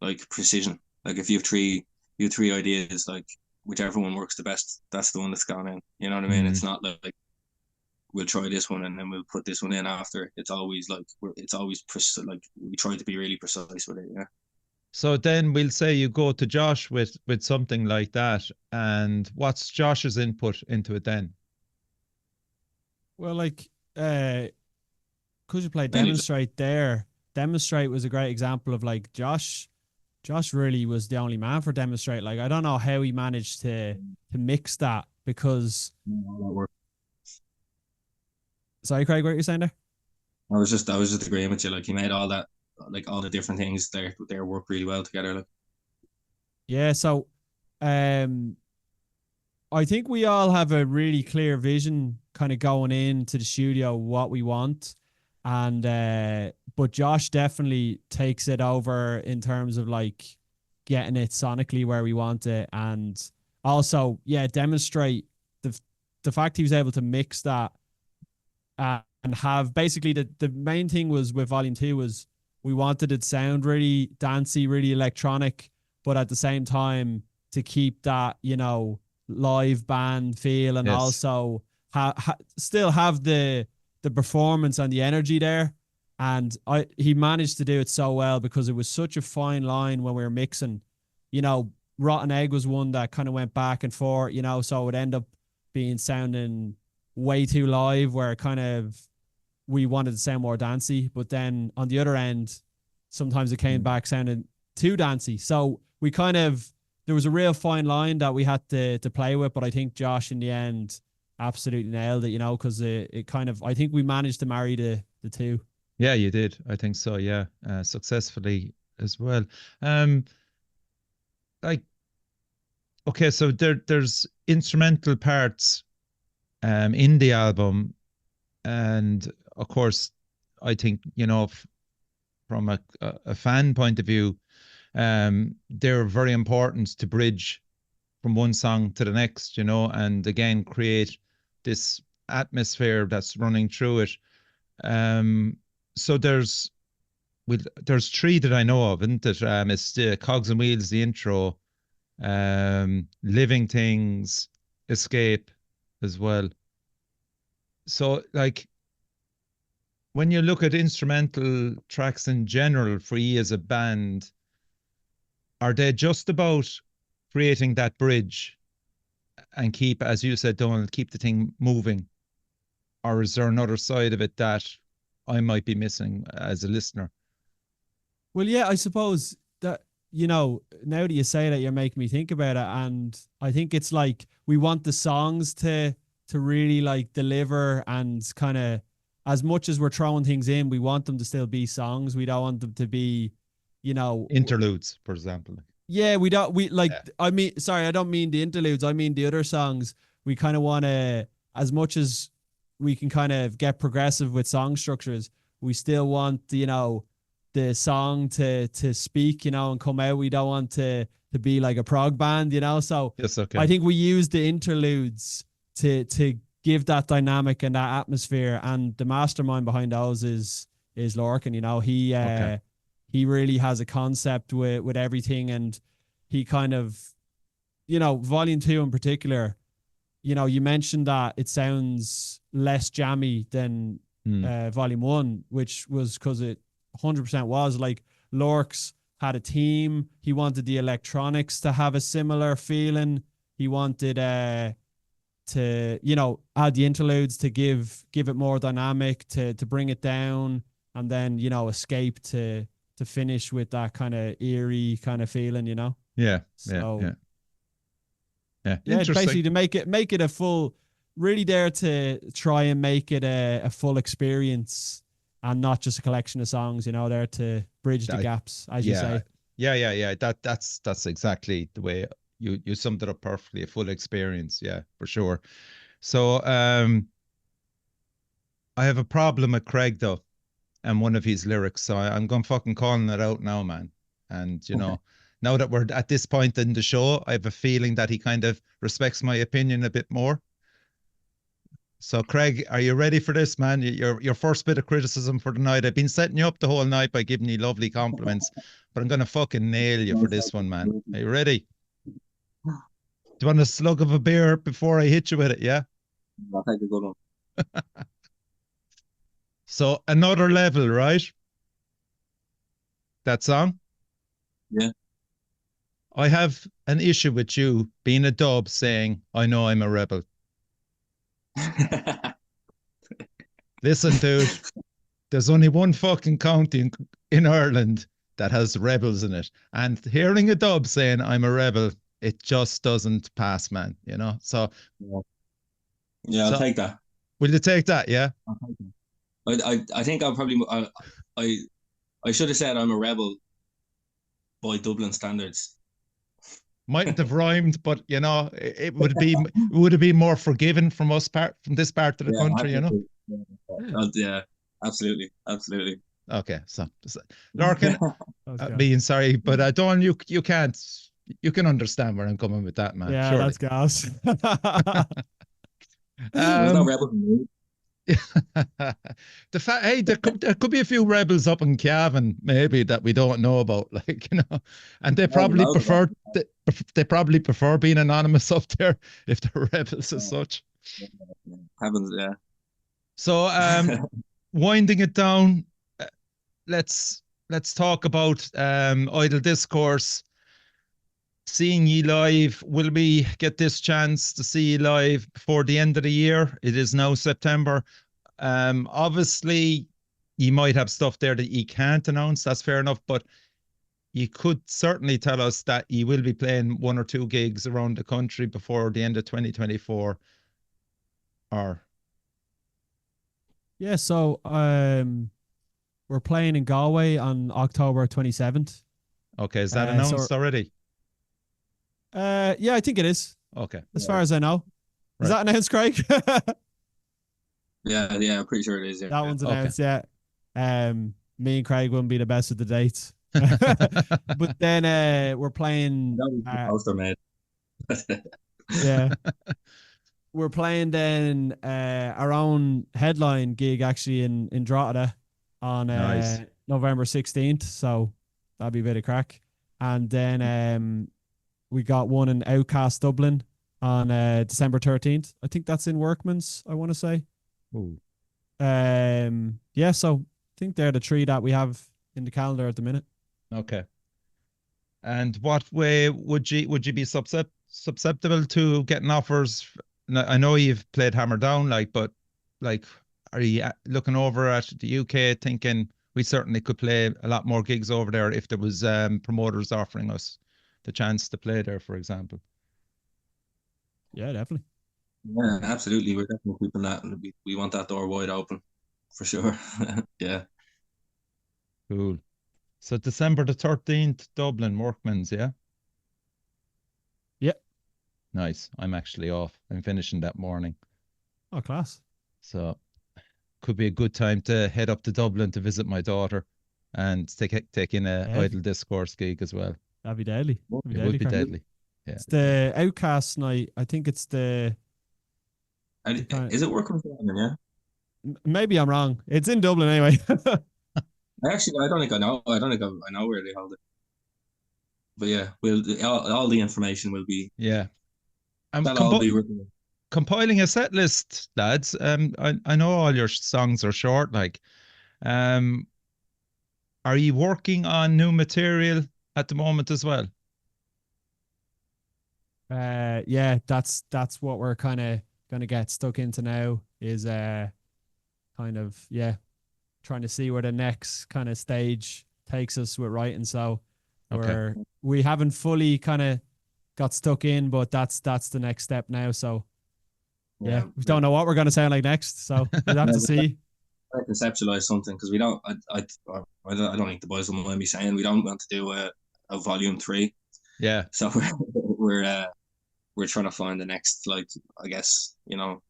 like precision. Like if you have three ideas, like whichever one works the best, that's the one that's gone in. You know what I mean? It's not like we'll try this one and then we'll put this one in after. It's always like like we try to be really precise with it. Yeah. So then we'll say you go to Josh with something like that, and what's Josh's input into it then? Well, like, because you played Demonstrate there, Demonstrate was a great example of like Josh Josh really was the only man for Demonstrate. Like, I don't know how he managed to mix that because. Sorry, Craig, what were you saying there? I was just agreeing with you. Like he made all that, like all the different things there work really well together. Like Yeah, so um I think we all have a really clear vision kind of going into the studio what we want. And but Josh definitely takes it over in terms of like getting it sonically where we want it. And also, yeah, demonstrate the fact he was able to mix that and have basically the main thing was with volume 2 was we wanted it to sound really dancey, really electronic, but at the same time to keep that, you know, live band feel and Yes. also still have the performance and the energy there. And he managed to do it so well because it was such a fine line when we were mixing. You know, Rotten Egg was one that kind of went back and forth, you know, so it would end up being sounding way too live where it kind of we wanted to sound more dancey. But then on the other end, sometimes it came back sounding too dancey. So we kind of there was a real fine line that we had to play with, but I think Josh in the end absolutely nailed it, you know, because it kind of I think we managed to marry the two. Yeah, you did. I think so. Yeah, successfully as well. Like, okay, so there's instrumental parts, in the album, and of course, I think you know, from a fan point of view, they're very important to bridge from one song to the next, you know, and again create this atmosphere that's running through it. So there's three that I know of, isn't it? It's the Cogs and Wheels, the intro, Living Things, Escape as well. So like when you look at instrumental tracks in general for you as a band, are they just about creating that bridge and keep, as you said, Donald, keep the thing moving? Or is there another side of it that I might be missing as a listener? Well, yeah, I suppose that, you know, now that you say that, you're making me think about it. And I think it's like we want the songs to really like deliver and kind of, as much as we're throwing things in, we want them to still be songs. We don't want them to be, you know, interludes, for example. Yeah, we like, yeah. I mean, sorry, I don't mean the interludes. I mean the other songs. We kind of want to, as much as we can kind of get progressive with song structures, we still want, you know, the song to speak, you know, and come out. We don't want to be like a prog band, you know. So yes, okay. I think we use the interludes to give that dynamic and that atmosphere. And the mastermind behind those is Lorcan, you know. He really has a concept with everything, and he kind of, you know, volume 2 in particular, you know, you mentioned that it sounds less jammy than volume 1, which was because it 100% was. Like, Lorx had a team. He wanted the electronics to have a similar feeling. He wanted to, you know, add the interludes to give it more dynamic, to bring it down, and then, you know, Escape to finish with that kind of eerie kind of feeling, you know? Yeah. So, yeah. Basically to make it a full, really there to try and make it a full experience and not just a collection of songs, you know, there to bridge the gaps, as you say. Yeah. That's exactly the way you summed it up perfectly. A full experience. Yeah, for sure. So, I have a problem with Craig though, and one of his lyrics. So I'm going fucking calling it out now, man. And, you know, now that we're at this point in the show, I have a feeling that he kind of respects my opinion a bit more. So, Craig, are you ready for this, man? Your first bit of criticism for the night. I've been setting you up the whole night by giving you lovely compliments, but I'm going to fucking nail you for this one, man. Are you ready? Do you want a slug of a beer before I hit you with it, yeah? I'll take a good one. So, Another Level, right? That song? Yeah. I have an issue with you being a dub saying, I know I'm a rebel. Listen, dude, there's only one fucking county in Ireland that has rebels in it. And hearing a dub saying I'm a rebel, it just doesn't pass, man. You know. So Yeah, I'll so take that. will you take that? Yeah. I'll take that. I think I'll probably I should have said I'm a rebel by Dublin standards. Mightn't have rhymed, but you know, it would have been more forgiven from from this part of the Yeah, country, you know. yeah, absolutely, absolutely. Okay, so Larkin, That's gas. being sorry, but Don, you can understand where I'm coming with that, man. Yeah, Surely. that's gas. There's no rebel in me. The fact, hey, there could be a few rebels up in Cavan, maybe that we don't know about, like, you know, and they probably prefer being anonymous up there if they're rebels as such. Happens, yeah. So, winding it down, let's talk about Idle Discourse. Seeing ye live, will we get this chance to see you live before the end of the year? It is now September. Obviously, you might have stuff there that you can't announce. That's fair enough, but you could certainly tell us that you will be playing 1 or 2 gigs around the country before the end of 2024. Or Yeah, so we're playing in Galway on October 27th. okay, is that announced so already? Yeah, I think it is. Okay, As far as I know. Is Right. that announced, Craig? Yeah, I'm pretty sure it is. Yeah. That one's Okay. announced, yeah. Me and Craig wouldn't be the best at the dates. But then we're playing That was the poster made. yeah. We're playing then our own headline gig actually in Drogheda on Nice. November 16th. So that'll be a bit of crack. And then we got one in Outcast Dublin on December 13th. I think that's in Workmans, I want to say. Ooh. Yeah, so I think they're the 3 that we have in the calendar at the minute. Okay. And what way would you be susceptible to getting offers? I know you've played Hammer Down, like, but like, are you looking over at the UK thinking we certainly could play a lot more gigs over there if there was promoters offering us the chance to play there, for example? Yeah, definitely. Yeah, absolutely. We're definitely keeping that. We want that door wide open, for sure. Yeah. Cool. So December the 13th, Dublin, Workmans, yeah? Yep. Nice. I'm actually off. I'm finishing that morning. Oh, class. So could be a good time to head up to Dublin to visit my daughter and take in a Yeah. Idle Discourse gig as well. That'd be deadly. It would be Craig. deadly. Yeah. It's the Outcast night. I think it's the... Is it Workmans Club? Yeah. Maybe I'm wrong. It's in Dublin anyway. I don't think I know. I don't think I know where they hold it. But yeah, all the information will be. Yeah. That'll all be written. Compiling a set list, lads. I know all your songs are short. Like, are you working on new material at the moment as well? Yeah, that's what we're kind of gonna get stuck into now. Is kind of trying to see where the next kind of stage takes us with writing. So we haven't fully kind of got stuck in, but that's the next step now. So yeah, we don't know what we're gonna sound like next. So we'll have to see. I conceptualize something because we don't. I don't think the boys will mind me saying we don't want to do a volume 3. Yeah. So we're trying to find the next, like, I guess, you know,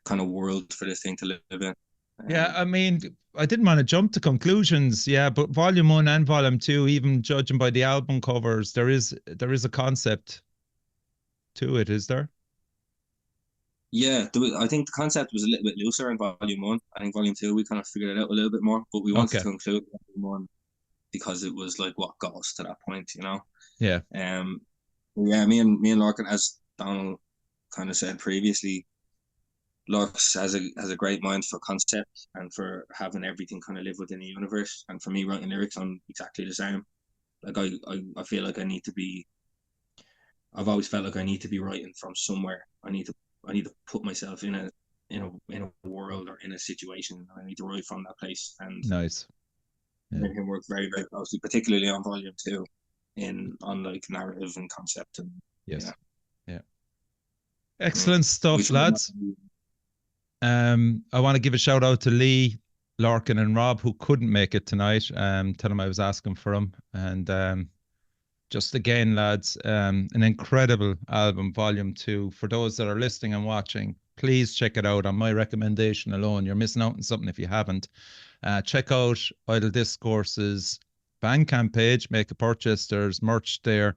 kind of world for this thing to live in. Yeah, I mean, I didn't want to jump to conclusions, yeah, but volume 1 and volume 2, even judging by the album covers, there is a concept to it, is there? Yeah, I think the concept was a little bit looser in volume 1. I think volume 2 we kind of figured it out a little bit more, but we wanted to include volume 1 because it was like what got us to that point, you know. Yeah. Yeah, me and Larkin, as Donal kind of said previously, Lux has a great mind for concept and for having everything kind of live within a universe. And for me, writing lyrics, I'm exactly the same. Like I feel like I've always felt like I need to be writing from somewhere. I need to put myself in a world or in a situation. I need to write from that place. And nice. Me and him work very, very closely, particularly on volume 2, on like narrative and concept and Yes. yeah. Yeah. Excellent stuff, Which we're lads. not- I want to give a shout out to Lee, Larkin, and Rob, who couldn't make it tonight. Tell them I was asking for them. And just again, lads, an incredible album, Volume 2. For those that are listening and watching, please check it out on my recommendation alone. You're missing out on something if you haven't. Check out Idle Discourse's Bandcamp page, make a purchase. There's merch there.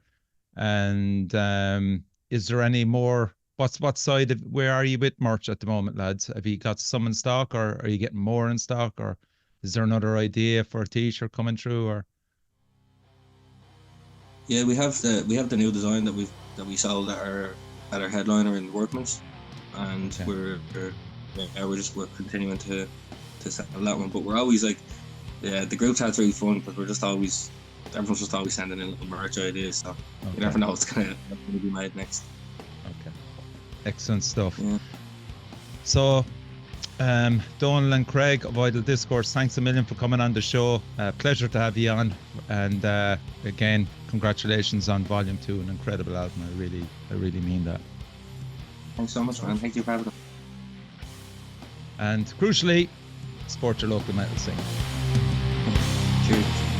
And is there any more? What side of where are you with merch at the moment, lads? Have you got some in stock, or are you getting more in stock, or is there another idea for a t-shirt coming through? Or Yeah, we have the new design that we sold at our headliner in Workmans, and Okay. we're continuing to sell that one. But we're always like, the group chat's really fun because everyone's just always sending in little merch ideas, so you never know what's gonna be made next. Okay, excellent stuff. Yeah. So, Donal and Craig of Idle Discourse, thanks a million for coming on the show. Pleasure to have you on, and again, congratulations on Volume 2, an incredible album. I really mean that. Thanks so much, man. Thank you for having us. And crucially, support your local metal scene. Cheers.